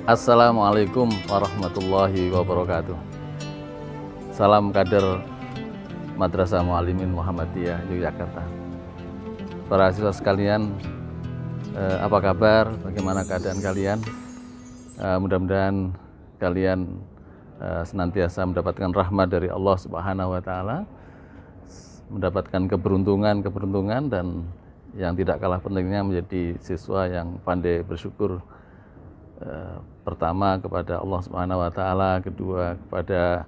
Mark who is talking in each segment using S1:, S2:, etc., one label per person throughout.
S1: Assalamualaikum warahmatullahi wabarakatuh. Salam kader Madrasah Muallimin Muhammadiyah Yogyakarta. Para siswa sekalian, apa kabar? Bagaimana keadaan kalian? Mudah-mudahan kalian senantiasa mendapatkan rahmat dari Allah Subhanahu wa Ta'ala, mendapatkan keberuntungan dan yang tidak kalah pentingnya menjadi siswa yang pandai bersyukur. Pertama kepada Allah Subhanahu wa Ta'ala, kedua kepada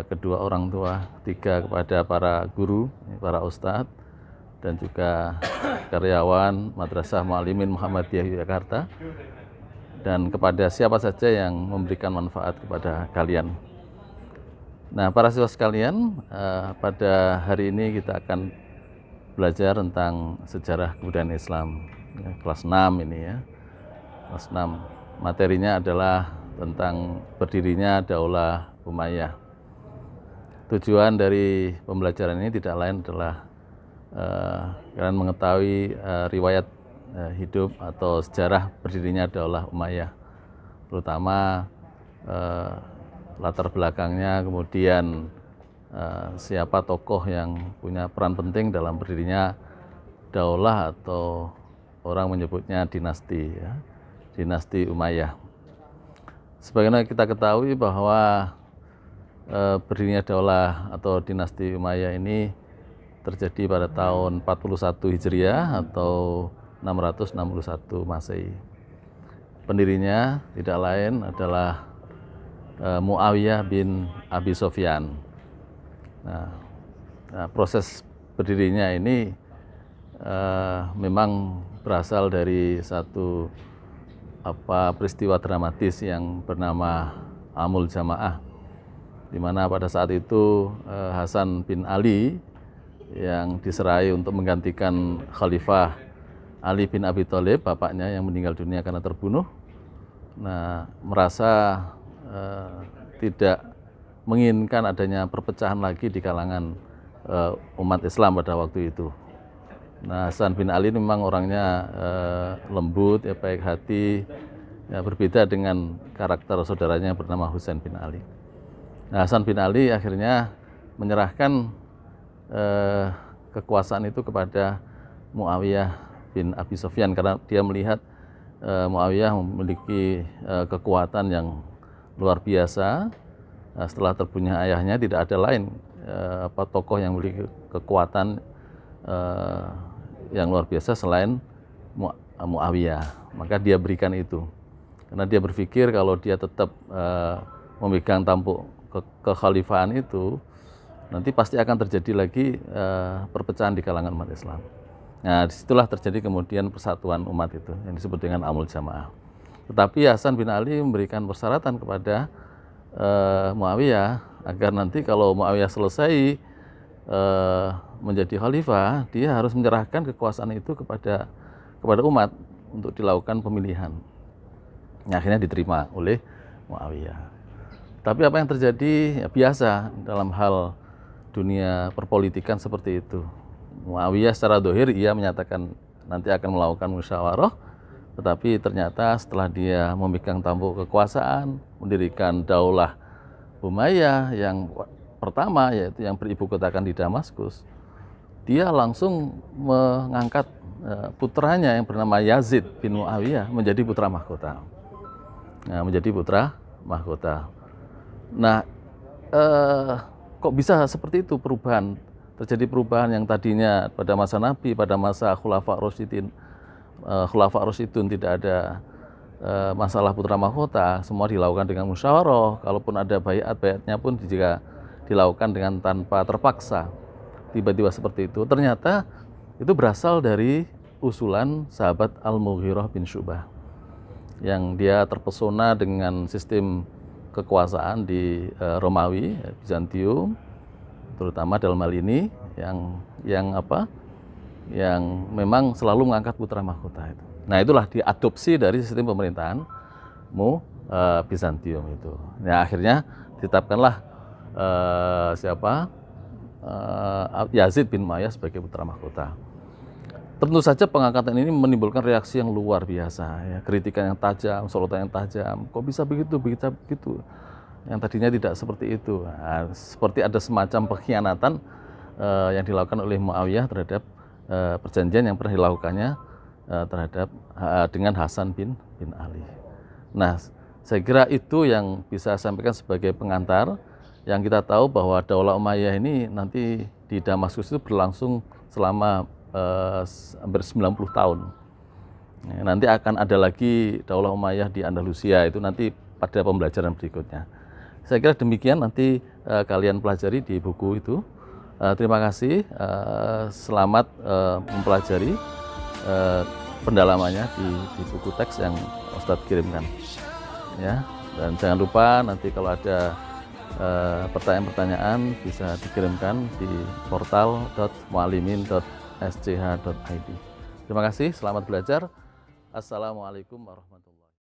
S1: kedua orang tua, ketiga kepada para guru, para ustadz, dan juga karyawan Madrasah Muallimin Muhammadiyah Yogyakarta, dan kepada siapa saja yang memberikan manfaat kepada kalian. Nah, para siswa sekalian, pada hari ini kita akan belajar tentang sejarah kebudayaan Islam, kelas 6 ini ya, kelas 6. Materinya adalah tentang berdirinya Daulah Umayyah. Tujuan dari pembelajaran ini tidak lain adalah kalian mengetahui riwayat hidup atau sejarah berdirinya Daulah Umayyah, terutama latar belakangnya, kemudian siapa tokoh yang punya peran penting dalam berdirinya daulah, atau orang menyebutnya dinasti ya. Dinasti Umayyah. Sebagaimana kita ketahui bahwa berdirinya daulah atau dinasti Umayyah ini terjadi pada tahun 41 Hijriah atau 661 Masehi. Pendirinya tidak lain adalah Muawiyah bin Abi Sufyan. Nah, proses berdirinya ini memang berasal dari satu peristiwa dramatis yang bernama Amul Jamaah, di mana pada saat itu Hasan bin Ali yang diserai untuk menggantikan Khalifah Ali bin Abi Thalib, bapaknya yang meninggal dunia karena terbunuh, merasa tidak menginginkan adanya perpecahan lagi di kalangan umat Islam pada waktu itu. Nah, Hasan bin Ali memang orangnya lembut, ya, baik hati, ya, berbeda dengan karakter saudaranya yang bernama Husain bin Ali. Nah, Hasan bin Ali akhirnya menyerahkan kekuasaan itu kepada Muawiyah bin Abi Sufyan karena dia melihat Muawiyah memiliki kekuatan yang luar biasa. Nah, setelah terbunuhnya ayahnya tidak ada lain tokoh yang memiliki kekuatan yang luar biasa selain Muawiyah. Maka dia berikan itu karena dia berpikir kalau dia tetap memegang tampuk kekhalifahan itu, nanti pasti akan terjadi lagi perpecahan di kalangan umat Islam. Nah, disitulah terjadi kemudian persatuan umat itu yang disebut dengan Amul Jamaah. Tetapi Hasan bin Ali memberikan persyaratan kepada Muawiyah agar nanti kalau Muawiyah selesai menjadi khalifah, dia harus menyerahkan kekuasaan itu kepada umat untuk dilakukan pemilihan. Nah, akhirnya diterima oleh Muawiyah. Tapi apa yang terjadi? Ya, biasa dalam hal dunia perpolitikan seperti itu. Muawiyah secara dohir ia menyatakan nanti akan melakukan musyawarah, tetapi ternyata setelah dia memegang tampuk kekuasaan, mendirikan Daulah Umayyah yang pertama, yaitu yang beribu kotakan di Damaskus, dia langsung mengangkat putranya yang bernama Yazid bin Muawiyah menjadi putra mahkota. Nah, menjadi putra mahkota. Nah, kok bisa seperti itu perubahan? Terjadi perubahan yang tadinya pada masa Nabi, pada masa Khulafa Rasyidun tidak ada masalah putra mahkota, semua dilakukan dengan musyawarah. Kalaupun ada bayat-bayatnya pun juga dilakukan dengan tanpa terpaksa. Tiba-tiba seperti itu. Ternyata itu berasal dari usulan sahabat Al-Mughirah bin Syu'bah yang dia terpesona dengan sistem kekuasaan di Romawi, Bizantium, terutama dalam hal ini yang memang selalu mengangkat putra mahkota itu. Nah, itulah diadopsi dari sistem pemerintahan Bizantium itu. Nah, akhirnya ditetapkanlah Yazid bin Muawiyah sebagai putra mahkota. Tentu saja pengangkatan ini menimbulkan reaksi yang luar biasa, ya, kritikan yang tajam, sorotan yang tajam. Kok bisa begitu, bisa begitu? Yang tadinya tidak seperti itu. Nah, seperti ada semacam pengkhianatan yang dilakukan oleh Muawiyah terhadap perjanjian yang pernah dilakukannya terhadap dengan Hasan bin Ali. Nah, saya kira itu yang bisa saya sampaikan sebagai pengantar. Yang kita tahu bahwa Daulah Umayyah ini nanti di Damaskus itu berlangsung selama hampir 90 tahun. Ya, nanti akan ada lagi Daulah Umayyah di Andalusia, itu nanti pada pembelajaran berikutnya. Saya kira demikian, nanti kalian pelajari di buku itu. Terima kasih, selamat mempelajari pendalamannya di buku teks yang Ustadz kirimkan. Ya, dan jangan lupa nanti kalau ada pertanyaan-pertanyaan bisa dikirimkan di portal.muallimin.sch.id. Terima kasih, selamat belajar. Assalamualaikum warahmatullahi wabarakatuh.